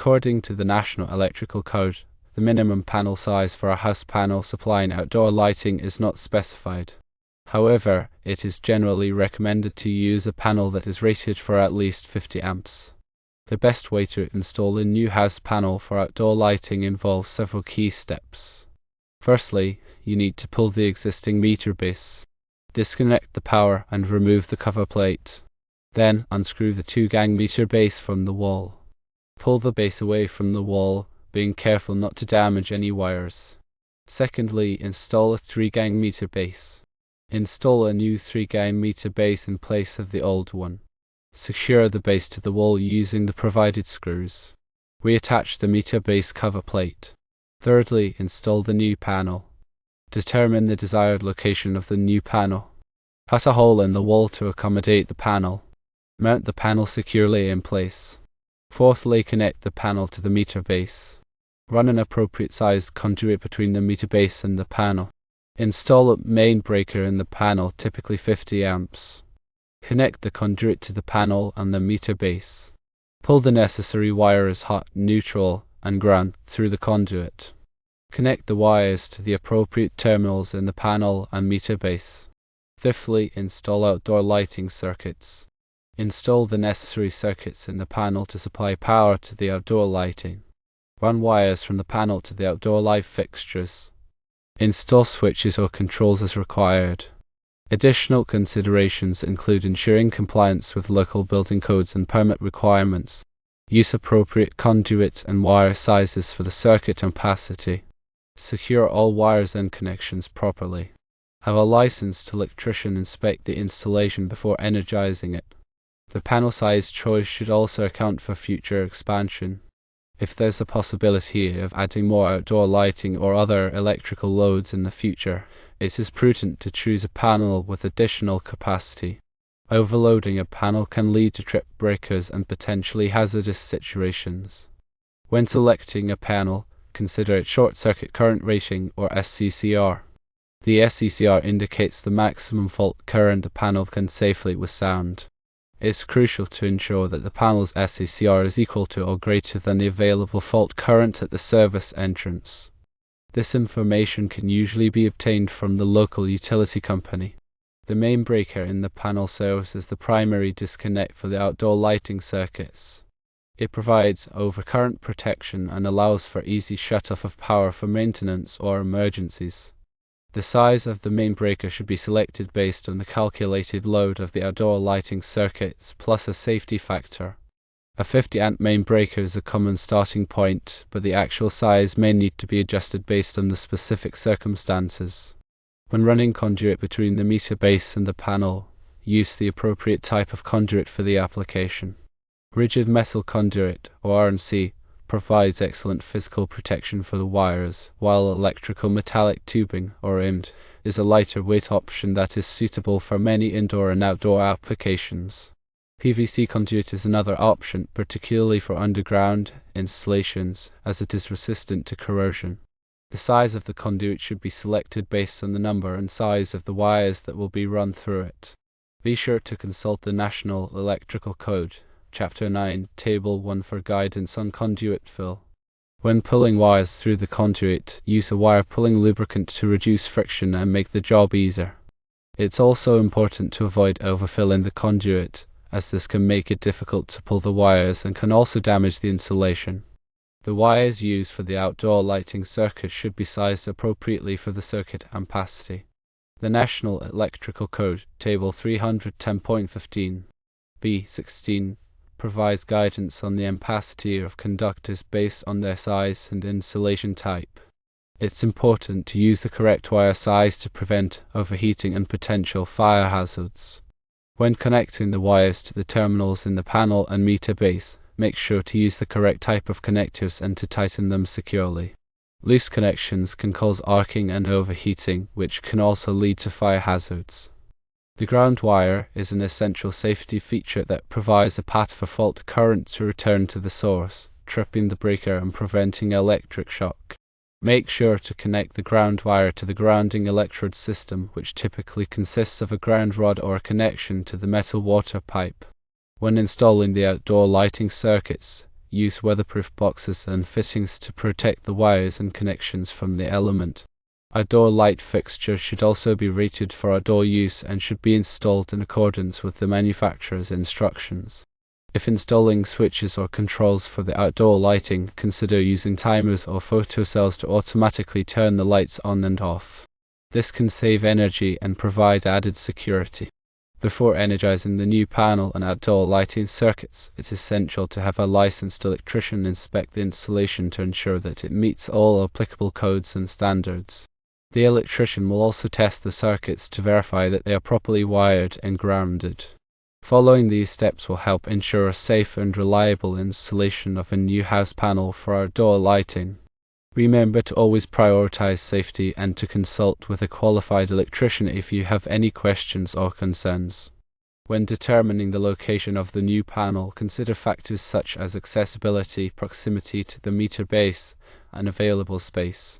According to the National Electrical Code, the minimum panel size for a house panel supplying outdoor lighting is not specified. However, it is generally recommended to use a panel that is rated for at least 50 amps. The best way to install a new house panel for outdoor lighting involves several key steps. Firstly, you need to pull the existing meter base. Disconnect the power and remove the cover plate. Then, unscrew the 2-gang meter base from the wall. Pull the base away from the wall, being careful not to damage any wires. Secondly, install a 3-gang meter base. Install a new 3-gang meter base in place of the old one. Secure the base to the wall using the provided screws. Reattach the meter base cover plate. Thirdly, install the new panel. Determine the desired location of the new panel. Cut a hole in the wall to accommodate the panel. Mount the panel securely in place. Fourthly, connect the panel to the meter base. Run an appropriate sized conduit between the meter base and the panel. Install a main breaker in the panel, typically 50 amps. Connect the conduit to the panel and the meter base. Pull the necessary wires hot, neutral, and ground through the conduit. Connect the wires to the appropriate terminals in the panel and meter base. Fifthly, install outdoor lighting circuits. Install the necessary circuits in the panel to supply power to the outdoor lighting. Run wires from the panel to the outdoor light fixtures. Install switches or controls as required. Additional considerations include ensuring compliance with local building codes and permit requirements. Use appropriate conduit and wire sizes for the circuit ampacity. Secure all wires and connections properly. Have a licensed electrician inspect the installation before energizing it. The panel size choice should also account for future expansion. If there's a possibility of adding more outdoor lighting or other electrical loads in the future, it is prudent to choose a panel with additional capacity. Overloading a panel can lead to trip breakers and potentially hazardous situations. When selecting a panel, consider its short circuit current rating or SCCR. The SCCR indicates the maximum fault current a panel can safely withstand. It is crucial to ensure that the panel's SCCR is equal to or greater than the available fault current at the service entrance. This information can usually be obtained from the local utility company. The main breaker in the panel serves as the primary disconnect for the outdoor lighting circuits. It provides overcurrent protection and allows for easy shutoff of power for maintenance or emergencies. The size of the main breaker should be selected based on the calculated load of the outdoor lighting circuits plus a safety factor. A 50 amp main breaker is a common starting point, but the actual size may need to be adjusted based on the specific circumstances. When running conduit between the meter base and the panel, use the appropriate type of conduit for the application. Rigid metal conduit, or RMC, provides excellent physical protection for the wires, while electrical metallic tubing, or IMD, is a lighter weight option that is suitable for many indoor and outdoor applications. PVC conduit is another option, particularly for underground installations, as it is resistant to corrosion. The size of the conduit should be selected based on the number and size of the wires that will be run through it. Be sure to consult the National Electrical Code, Chapter 9, Table 1 for guidance on conduit fill. When pulling wires through the conduit, use a wire pulling lubricant to reduce friction and make the job easier. It's also important to avoid overfill in the conduit, as this can make it difficult to pull the wires and can also damage the insulation. The wires used for the outdoor lighting circuit should be sized appropriately for the circuit ampacity. The National Electrical Code, Table 310.15, B16, provides guidance on the ampacity of conductors based on their size and insulation type. It's important to use the correct wire size to prevent overheating and potential fire hazards. When connecting the wires to the terminals in the panel and meter base, make sure to use the correct type of connectors and to tighten them securely. Loose connections can cause arcing and overheating, which can also lead to fire hazards. The ground wire is an essential safety feature that provides a path for fault current to return to the source, tripping the breaker and preventing electric shock. Make sure to connect the ground wire to the grounding electrode system, which typically consists of a ground rod or a connection to the metal water pipe. When installing the outdoor lighting circuits, use weatherproof boxes and fittings to protect the wires and connections from the element. Outdoor light fixtures should also be rated for outdoor use and should be installed in accordance with the manufacturer's instructions. If installing switches or controls for the outdoor lighting, consider using timers or photocells to automatically turn the lights on and off. This can save energy and provide added security. Before energizing the new panel and outdoor lighting circuits, it's essential to have a licensed electrician inspect the installation to ensure that it meets all applicable codes and standards. The electrician will also test the circuits to verify that they are properly wired and grounded. Following these steps will help ensure a safe and reliable installation of a new house panel for outdoor lighting. Remember to always prioritize safety and to consult with a qualified electrician if you have any questions or concerns. When determining the location of the new panel, consider factors such as accessibility, proximity to the meter base, and available space.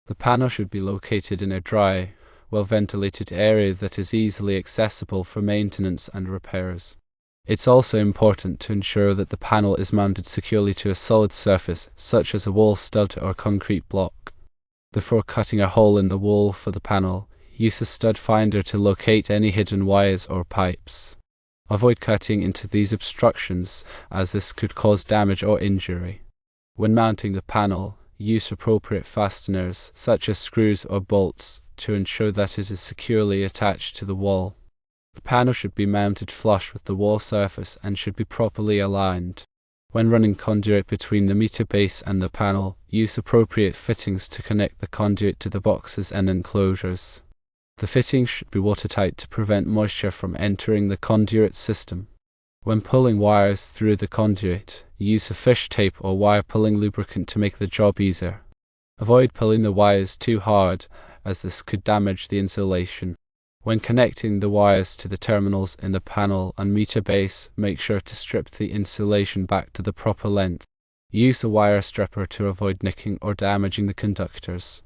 The panel should be located in a dry, well-ventilated area that is easily accessible for maintenance and repairs. It's also important to ensure that the panel is mounted securely to a solid surface, such as a wall stud or concrete block. Before cutting a hole in the wall for the panel, use a stud finder to locate any hidden wires or pipes. Avoid cutting into these obstructions, as this could cause damage or injury. When mounting the panel, use appropriate fasteners, such as screws or bolts, to ensure that it is securely attached to the wall. The panel should be mounted flush with the wall surface and should be properly aligned. When running conduit between the meter base and the panel, use appropriate fittings to connect the conduit to the boxes and enclosures. The fittings should be watertight to prevent moisture from entering the conduit system. When pulling wires through the conduit, use a fish tape or wire pulling lubricant to make the job easier. Avoid pulling the wires too hard, as this could damage the insulation. When connecting the wires to the terminals in the panel and meter base, make sure to strip the insulation back to the proper length. Use a wire stripper to avoid nicking or damaging the conductors.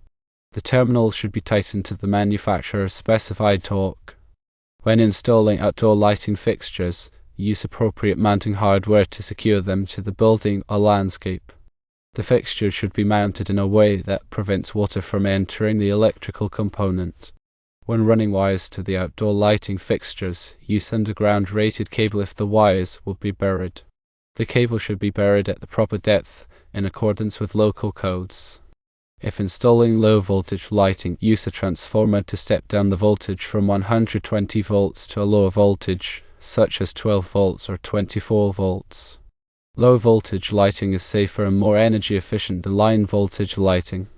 The terminals should be tightened to the manufacturer's specified torque. When installing outdoor lighting fixtures, use appropriate mounting hardware to secure them to the building or landscape. The fixture should be mounted in a way that prevents water from entering the electrical component. When running wires to the outdoor lighting fixtures, use underground rated cable if the wires will be buried. The cable should be buried at the proper depth in accordance with local codes. If installing low voltage lighting, use a transformer to step down the voltage from 120 volts to a lower voltage, such as 12 volts or 24 volts. Low voltage lighting is safer and more energy efficient than line voltage lighting.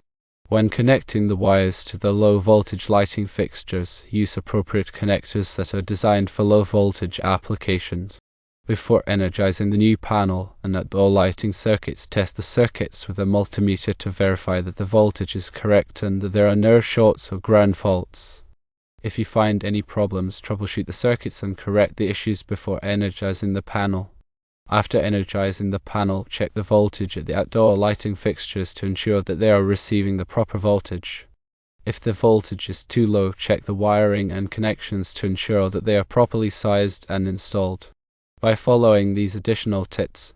When connecting the wires to the low voltage lighting fixtures, use appropriate connectors that are designed for low voltage applications. Before energizing the new panel and outdoor lighting circuits, test the circuits with a multimeter to verify that the voltage is correct and that there are no shorts or ground faults. If you find any problems, troubleshoot the circuits and correct the issues before energizing the panel. After energizing the panel, check the voltage at the outdoor lighting fixtures to ensure that they are receiving the proper voltage. If the voltage is too low, check the wiring and connections to ensure that they are properly sized and installed. By following these additional tips,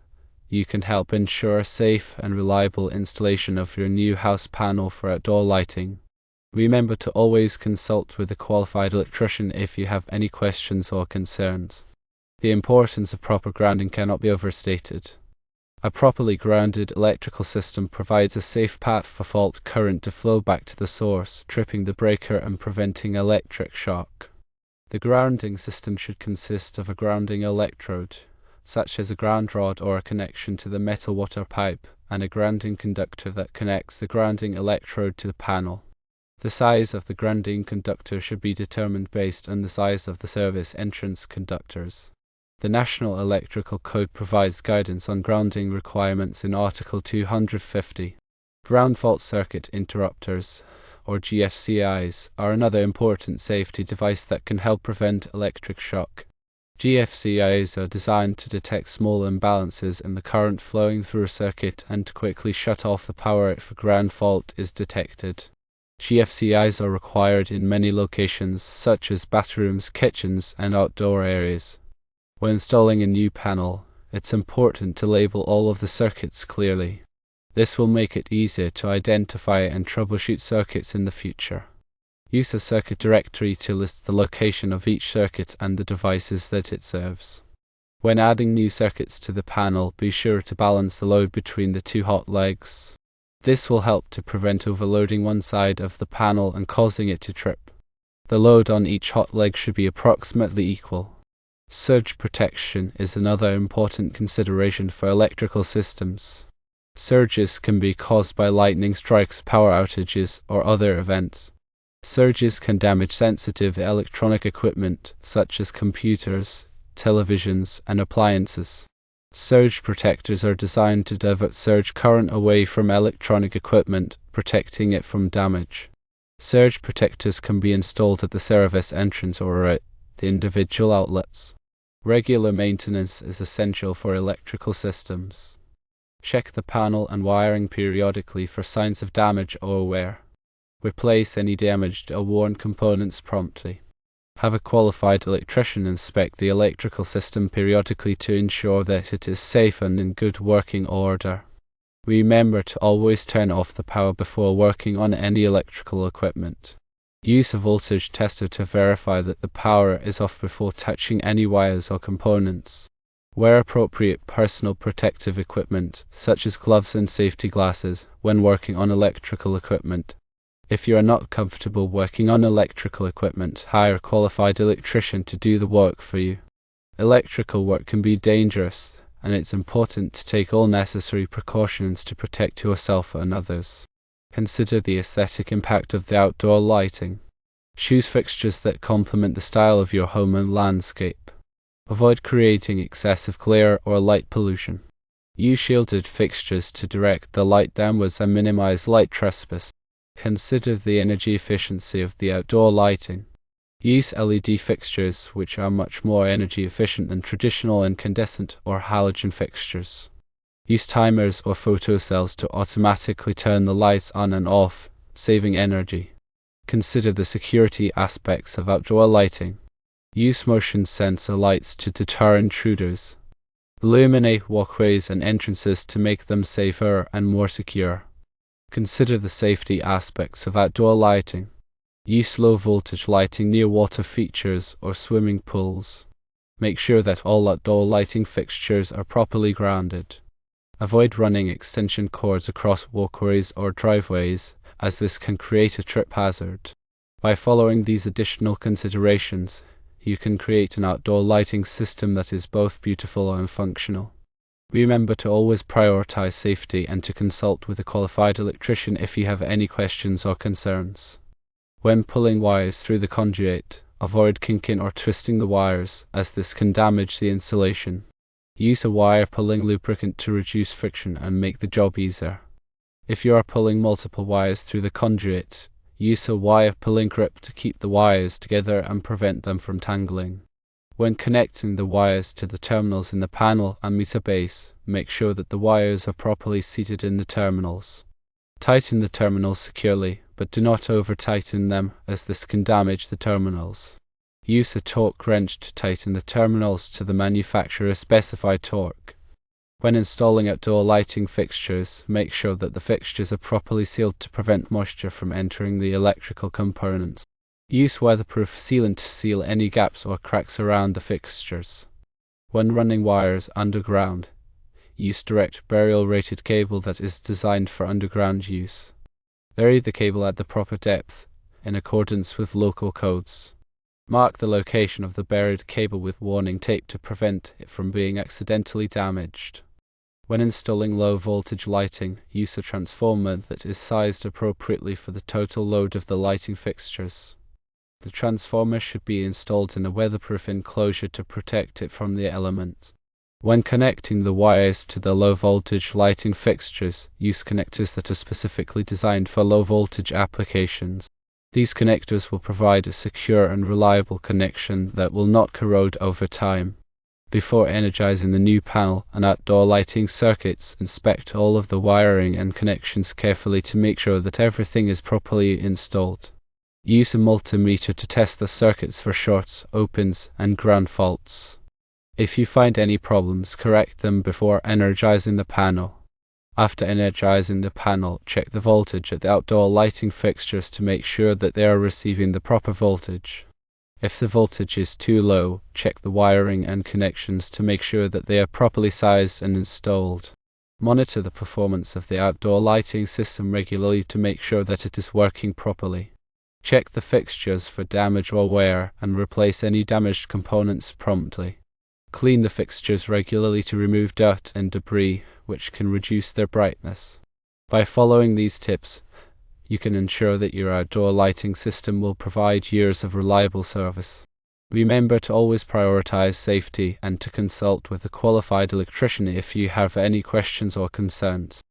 you can help ensure a safe and reliable installation of your new house panel for outdoor lighting. Remember to always consult with a qualified electrician if you have any questions or concerns. The importance of proper grounding cannot be overstated. A properly grounded electrical system provides a safe path for fault current to flow back to the source, tripping the breaker and preventing electric shock. The grounding system should consist of a grounding electrode, such as a ground rod or a connection to the metal water pipe, and a grounding conductor that connects the grounding electrode to the panel. The size of the grounding conductor should be determined based on the size of the service entrance conductors. The National Electrical Code provides guidance on grounding requirements in Article 250. Ground fault circuit interrupters, or GFCIs, are another important safety device that can help prevent electric shock. GFCIs are designed to detect small imbalances in the current flowing through a circuit and to quickly shut off the power if a ground fault is detected. GFCIs are required in many locations, such as bathrooms, kitchens, and outdoor areas. When installing a new panel, It's important to label all of the circuits clearly. This will make it easier to identify and troubleshoot circuits in the future. Use a circuit directory to list the location of each circuit and the devices that it serves. When adding new circuits to the panel, be sure to balance the load between the two hot legs. This will help to prevent overloading one side of the panel and causing it to trip. The load on each hot leg should be approximately equal. Surge protection is another important consideration for electrical systems. Surges can be caused by lightning strikes, power outages, or other events. Surges can damage sensitive electronic equipment such as computers, televisions, and appliances. Surge protectors are designed to divert surge current away from electronic equipment, protecting it from damage. Surge protectors can be installed at the service entrance or at the individual outlets. Regular maintenance is essential for electrical systems. Check the panel and wiring periodically for signs of damage or wear. Replace any damaged or worn components promptly. Have a qualified electrician inspect the electrical system periodically to ensure that it is safe and in good working order. Remember to always turn off the power before working on any electrical equipment. Use a voltage tester to verify that the power is off before touching any wires or components. Wear appropriate personal protective equipment, such as gloves and safety glasses, when working on electrical equipment. If you are not comfortable working on electrical equipment, hire a qualified electrician to do the work for you. Electrical work can be dangerous, and it's important to take all necessary precautions to protect yourself and others. Consider the aesthetic impact of the outdoor lighting. Choose fixtures that complement the style of your home and landscape. Avoid creating excessive glare or light pollution. Use shielded fixtures to direct the light downwards and minimize light trespass. Consider the energy efficiency of the outdoor lighting. Use LED fixtures, which are much more energy efficient than traditional incandescent or halogen fixtures. Use timers or photocells to automatically turn the lights on and off, saving energy. Consider the security aspects of outdoor lighting. Use motion sensor lights to deter intruders. Illuminate walkways and entrances to make them safer and more secure. Consider the safety aspects of outdoor lighting. Use low-voltage lighting near water features or swimming pools. Make sure that all outdoor lighting fixtures are properly grounded. Avoid running extension cords across walkways or driveways, as this can create a trip hazard. By following these additional considerations, you can create an outdoor lighting system that is both beautiful and functional. Remember to always prioritize safety and to consult with a qualified electrician if you have any questions or concerns. When pulling wires through the conduit, avoid kinking or twisting the wires, as this can damage the insulation. Use a wire pulling lubricant to reduce friction and make the job easier. If you are pulling multiple wires through the conduit, use a wire pulling grip to keep the wires together and prevent them from tangling. When connecting the wires to the terminals in the panel and meter base, make sure that the wires are properly seated in the terminals. Tighten the terminals securely, but do not over-tighten them, as this can damage the terminals. Use a torque wrench to tighten the terminals to the manufacturer's specified torque. When installing outdoor lighting fixtures, make sure that the fixtures are properly sealed to prevent moisture from entering the electrical components. Use weatherproof sealant to seal any gaps or cracks around the fixtures. When running wires underground, use direct burial rated cable that is designed for underground use. Bury the cable at the proper depth, in accordance with local codes. Mark the location of the buried cable with warning tape to prevent it from being accidentally damaged. When installing low voltage lighting, use a transformer that is sized appropriately for the total load of the lighting fixtures. The transformer should be installed in a weatherproof enclosure to protect it from the elements. When connecting the wires to the low voltage lighting fixtures, use connectors that are specifically designed for low voltage applications. These connectors will provide a secure and reliable connection that will not corrode over time. Before energizing the new panel and outdoor lighting circuits, inspect all of the wiring and connections carefully to make sure that everything is properly installed. Use a multimeter to test the circuits for shorts, opens, and ground faults. If you find any problems, correct them before energizing the panel. After energizing the panel, check the voltage at the outdoor lighting fixtures to make sure that they are receiving the proper voltage. If the voltage is too low, check the wiring and connections to make sure that they are properly sized and installed. Monitor the performance of the outdoor lighting system regularly to make sure that it is working properly. Check the fixtures for damage or wear and replace any damaged components promptly. Clean the fixtures regularly to remove dirt and debris, which can reduce their brightness. By following these tips, you can ensure that your outdoor lighting system will provide years of reliable service. Remember to always prioritize safety and to consult with a qualified electrician if you have any questions or concerns.